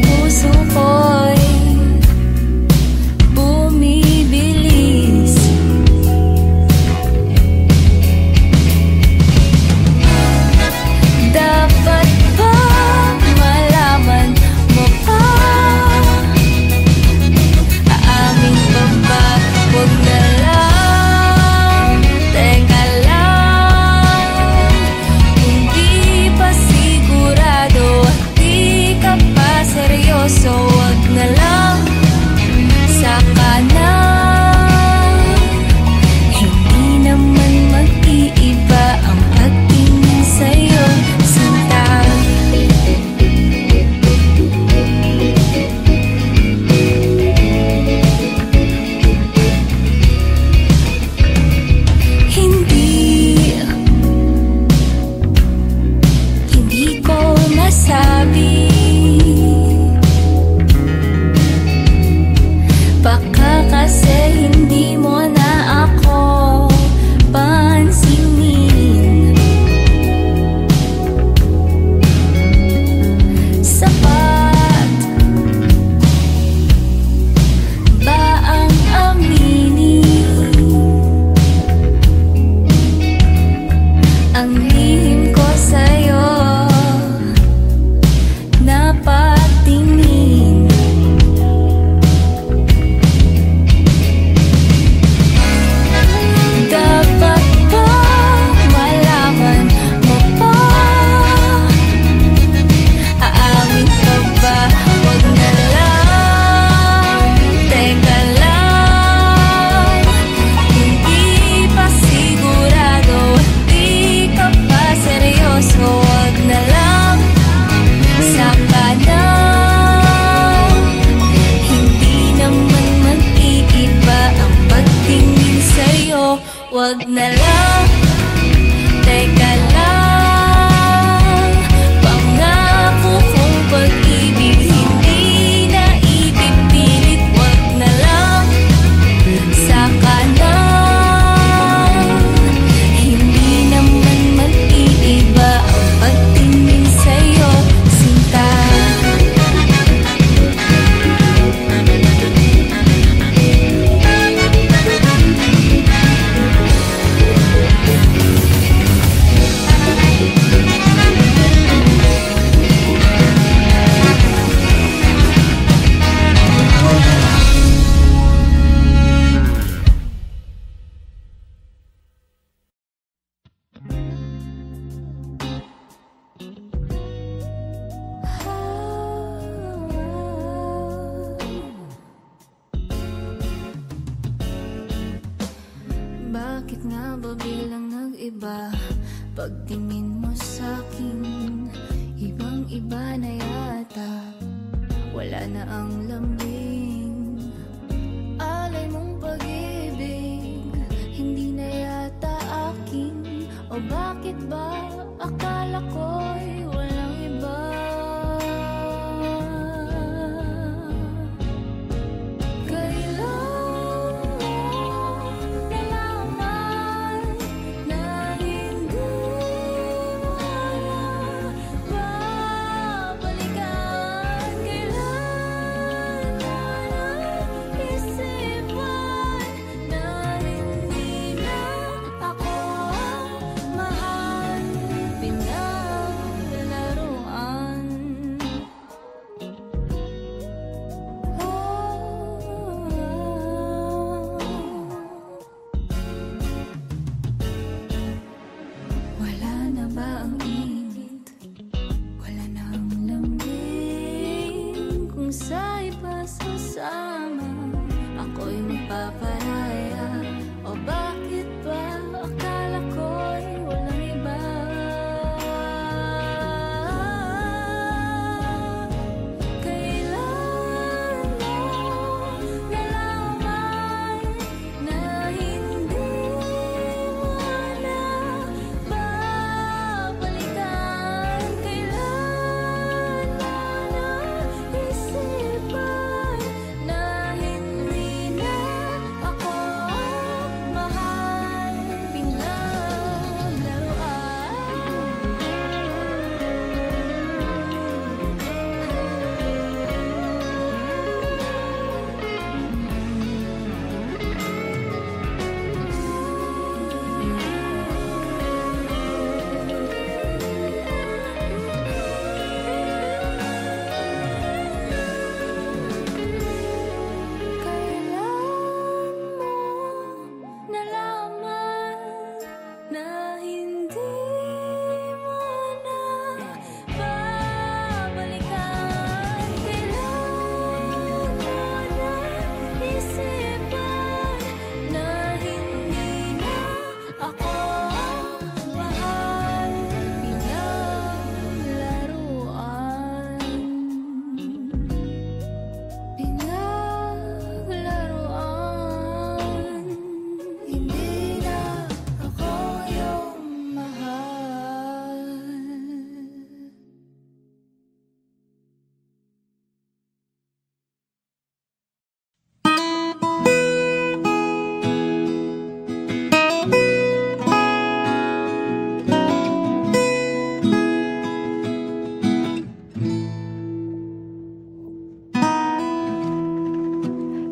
puso ko'y bumibilis. Dapat ba malaman mo pa? Aamin pa ba? Huwag na lang, teka lang. Hindi pa sigurado at di ka pa seryoso. Huwag na lang, saka na. Hindi naman mag-iiba ang pagtingin sa'yo, sinta. Hindi ko masabi, baka kasi hindi mo na ako pansinin. Sapat ba ang aminin ang lihim ko sa'yo? Napatingin dapat ba malaman mo pa? Aamin ka ba? Huwag na lang, teka lang. Hindi pa sigurado, di ka pa seryoso. Huwag na lang, saka na. Hindi naman mag-iiba ang pagtingin sa'yo. Huwag na lang, teka lang. Pangako kong pag-ibig hindi na ipipilit. Huwag na lang, saka na. Hindi naman mag-iiba ang pagtingin sa'yo, sinta. Bakit nga ba bilang nag-iba pagtingin mo sa'kin? Ibang-iba na yata, wala na ang lambing. Alay mong pag-ibig, hindi na yata akin. O bakit ba akala ko'y walang iba? Mahal, pinag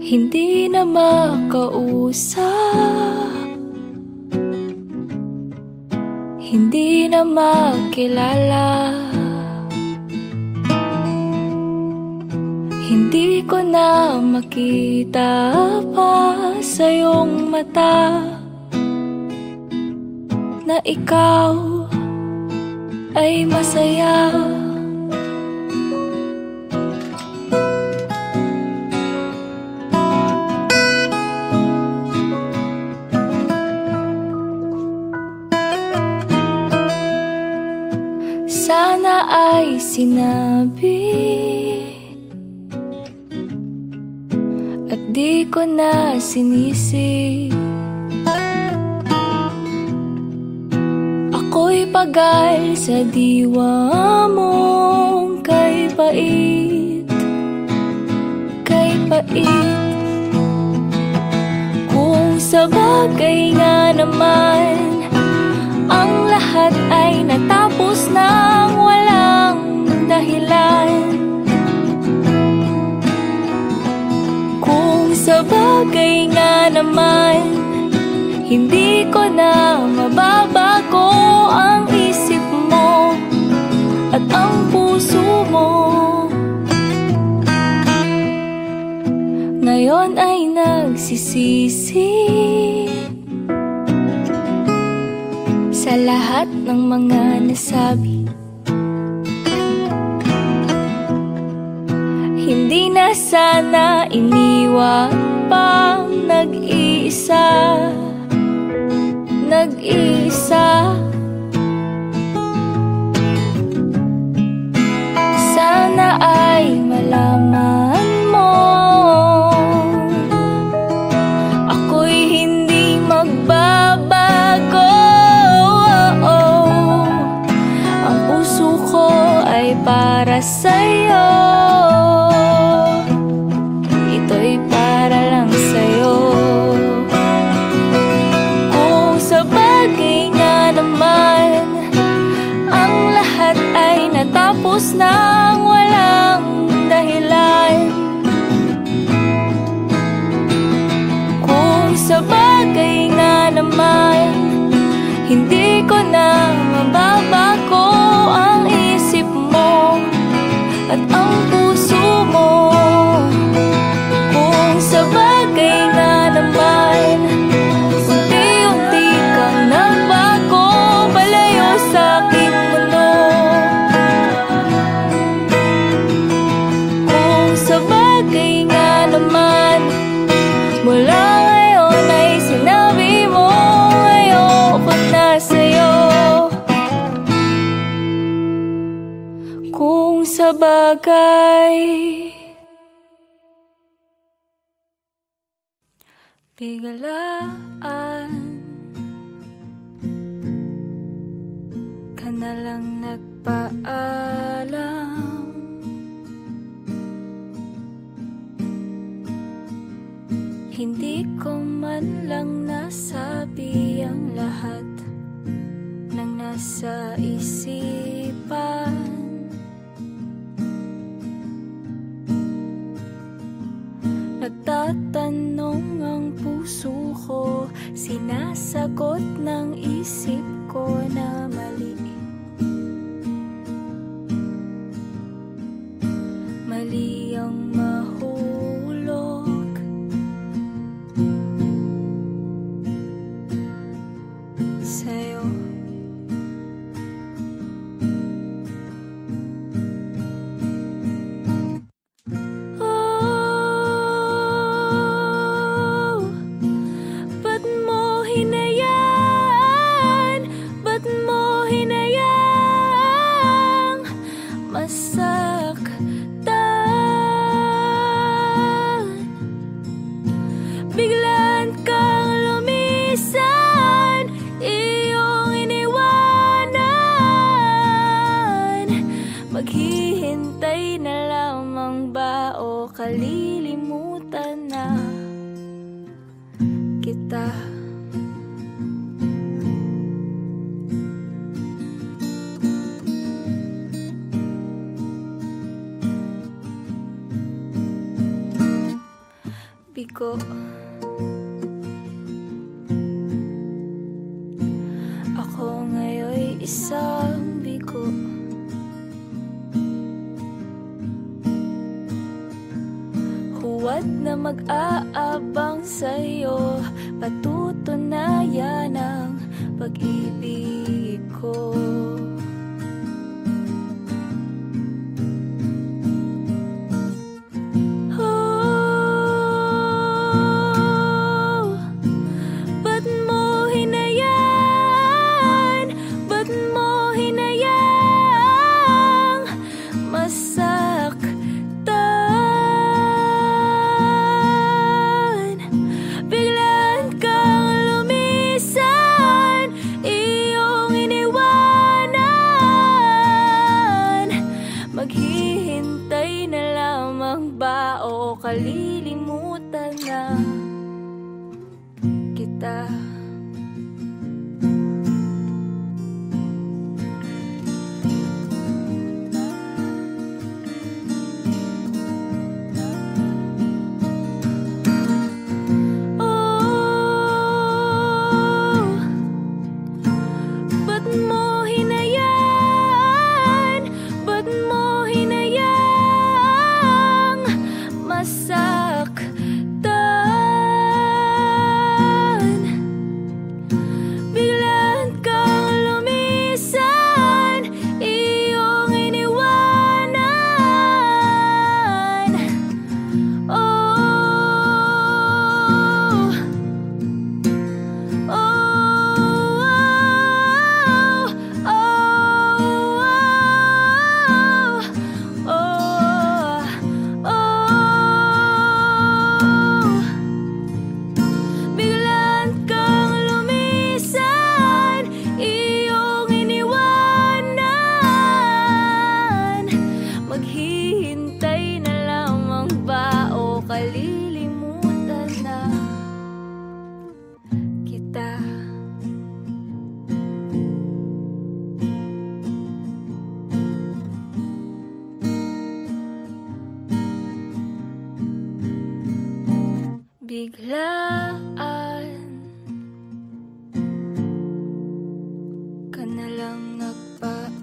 hindi na makausap, hindi na makilala. Hindi ko na makita pa sa iyong mata na ikaw ay masaya. Sana ay sinabi at di ko na sinisi. Ako'y pagal sa diwa mong kay pait, kay pait. Kung sa bagay nga naman ang lahat ay natapos nang walang dahilan. Kung sa bagay nga naman hindi ko na mababago ang isip mo at ang puso mo. Ngayon ay nagsisisi sa lahat ng mga nasabi. Hindi na sana iniwan pang nag-iisa, nag-iisa. Sana ay malaman mo ako'y hindi magbabago. Ang puso ko ay para sa'yo, ito'y para lang sa'yo. Kung sa bagay nga naman ang lahat ay natapos nang walang dahilan. Kung sa bagay nga naman hindi ko na mababago ang isip mo at ang puso mo. Kung sa bagay nga naman unti-unti kang nagbago palayo sa aking mundo. Kung sa bagay nga naman mula ngayon ay sinabi mo ayoko na sa'yo. Kung sa bagay biglaan ka na lang nagpaalam, hindi ko man lang nasabi ang lahat ng nasa isipan. Nagtatanong ang puso ko, sinasagot ng isip ko na mali. Mali ang mahulog sa'yo. Biglaan kang lumisan, iyong iniwanan. Maghihintay na lamang ba o kalilimutan na kita? bigo. Ako ngayon'y isang bigo. Huwad na mag-aabang sa'yo, patutunayan ang pag-ibig ko. Maghihintay na lamang ba o kalilimutan na kita? Maghihintay na lamang ba o kalilimutan na kita? Biglaan ka na lang nagpaalam.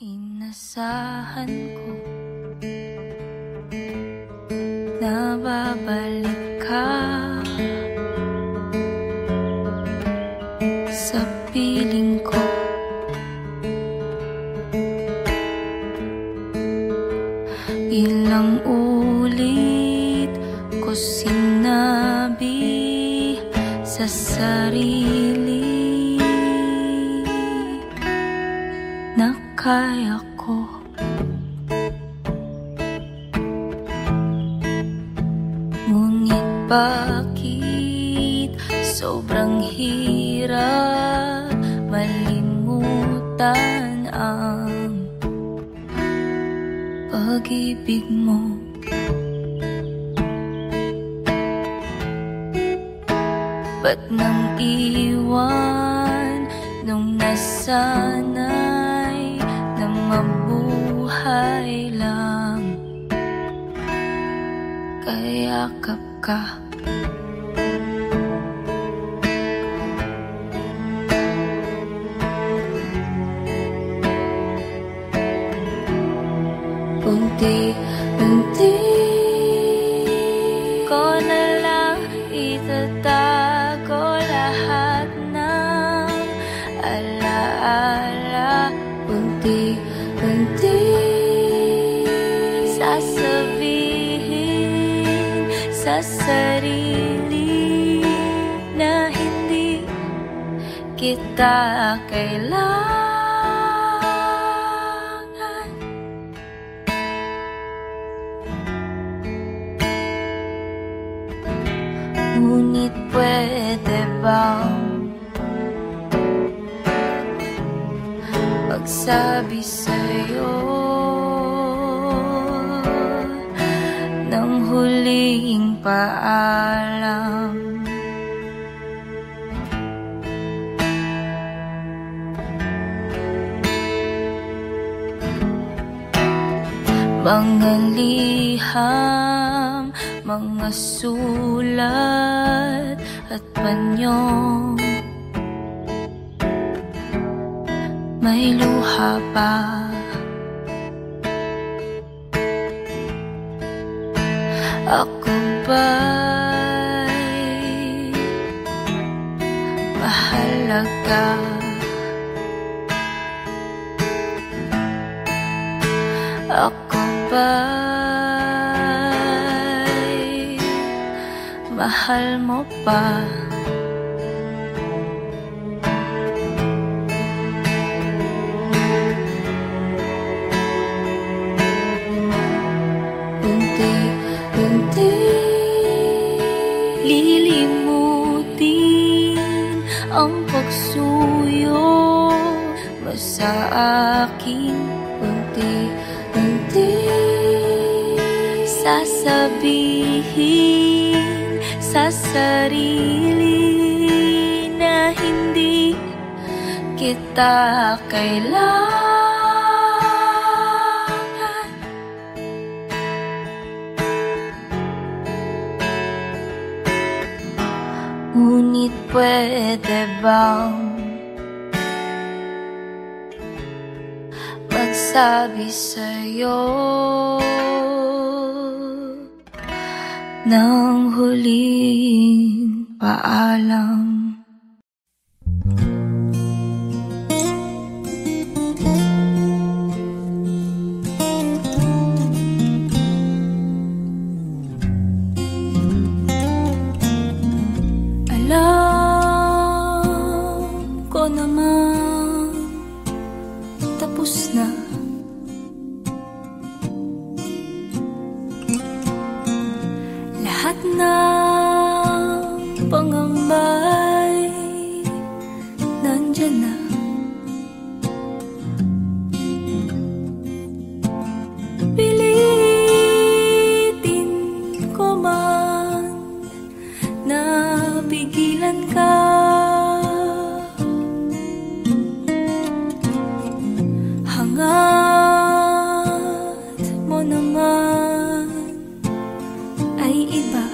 Inasahan ko na babalik ka sa piling ko. Ilang ulit ko sinabi sa sarili na kaya ko. Ngunit bakit sobrang hirap malimutan ang pag-ibig mo? Ba't nang iwan nung nasanay na mabuhay lang? Kayakap ka. Unti-unti ko na lang itatago lahat ng alaala. Unti-unti sasabihin sa sarili na hindi kita kailangan. Ngunit pwede bang magsabi sa'yo na ng huling paalam. Mga liham, mga sulat at panyo, may luha pa. Ako ba'y mahalaga? Ako ba'y mahal mo pa? Unti-unti lilimutin ang pagsuyo mo sa akin. Unti-unti sasabihin sa sarili na hindi kita kailangan. Ngunit pwede bang magsabi sa'yo ng huling paalam? Alam ko naman tapos na. Lahat ng pangambay nandyan na. Pilitin ko man na pigilan ka, hangat mo naman ay iba.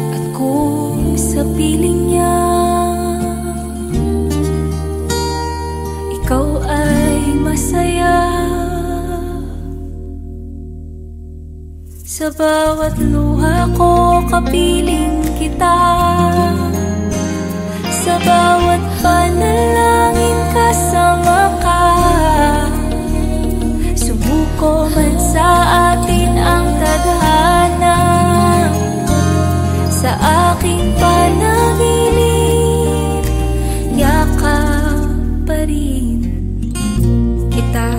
At kung sa piling niya ikaw ay masaya, sa bawat luha ko kapiling kita, sa bawat panalangin kasama ka. Sumuko man sa atin ang tadhana, sa aking panaginip yakap pa rin kita.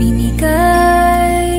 Binigay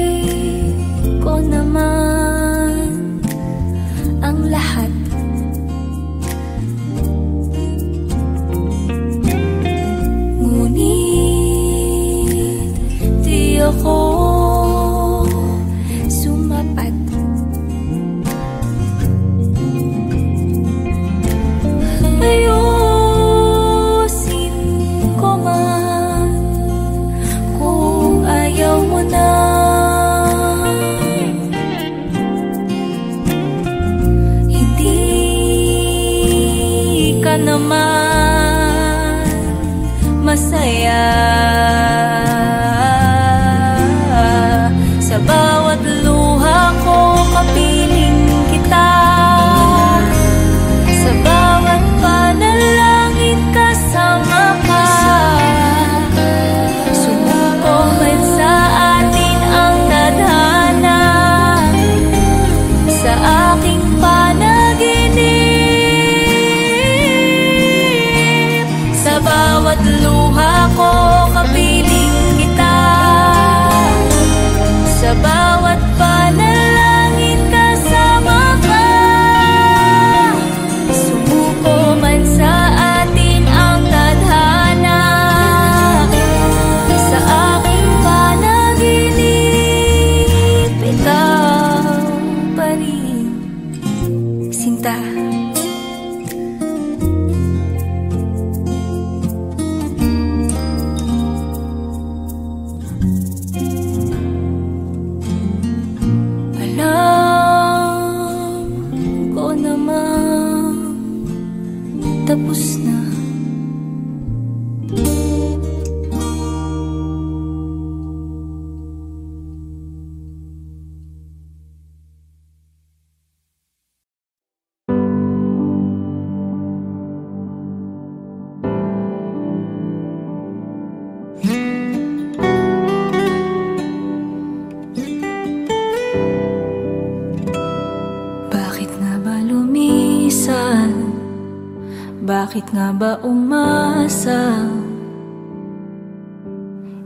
Bakit nga ba umasa?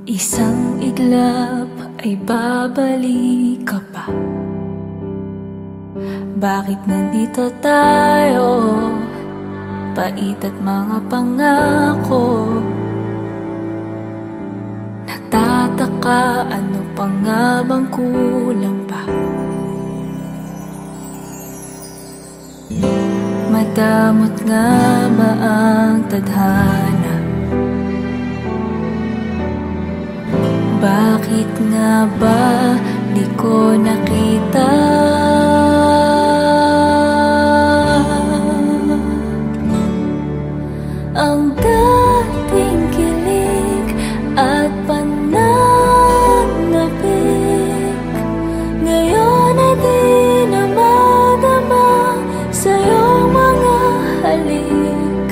Isang iglap ay babalik ka pa. Bakit nandito tayo? Pait at mga pangako. Nagtataka, ano pa nga bang kulang pa? Madamot nga ba ang tadhana? Bakit nga ba di ko nakita? Ang dating kilig at pananabik, ngayon ay di na madama sa iyong mga halik.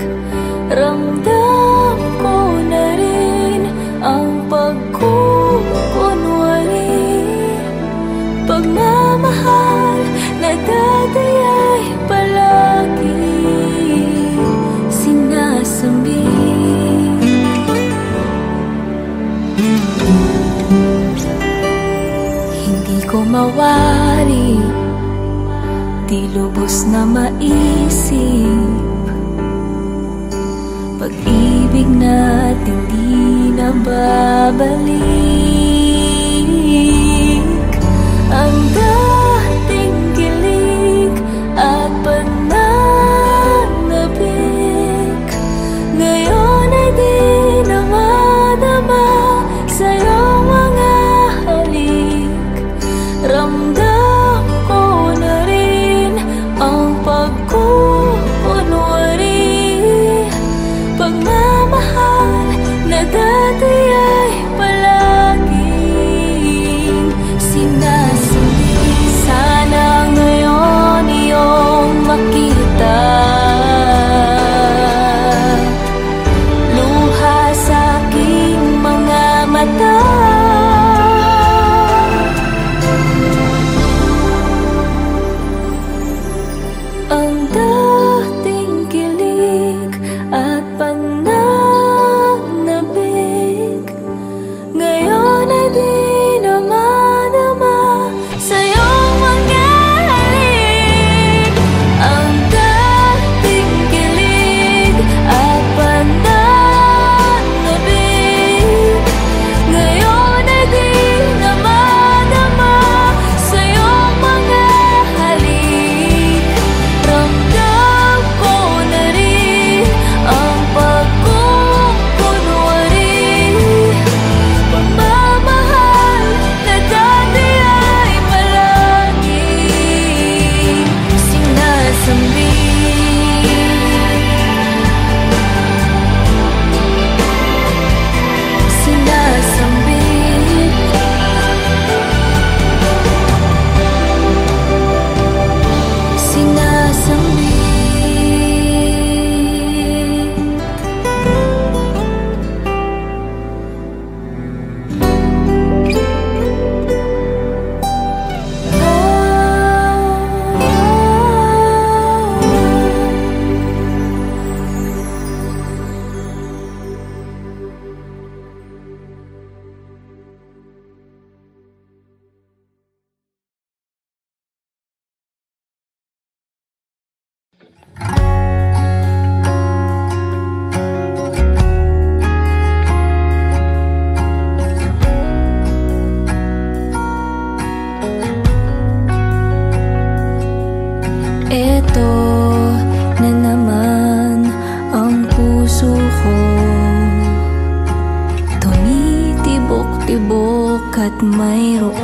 Ramdam ko na rin ang pagkukunwari, pagmamahal na dati ay palagi sinasabi. Hindi ko mawari, di lubos na maisip, pag-ibig natin di na babalik. Ang dating kilig at pananabik, ngayon ay di na madama sa iyong mga halik. Ramdam ko na rin ang pagkukunwari, pagmamahal na dati ay palaging sinasabi. Sana ngayon iyong makita, luha sa aking mga mata. Ang dating kilig at pananabik, ngayon ay di na madama sa iyong mga halik. Ang dating kilig at pananabik, ngayon ay di na madama sa iyong mga halik. Ramdam ko na rin ang pagkukunwari, pagmamahal na dati ay palaging sinasabi. Eto na naman ang puso ko, tumitibok-tibok at mayroong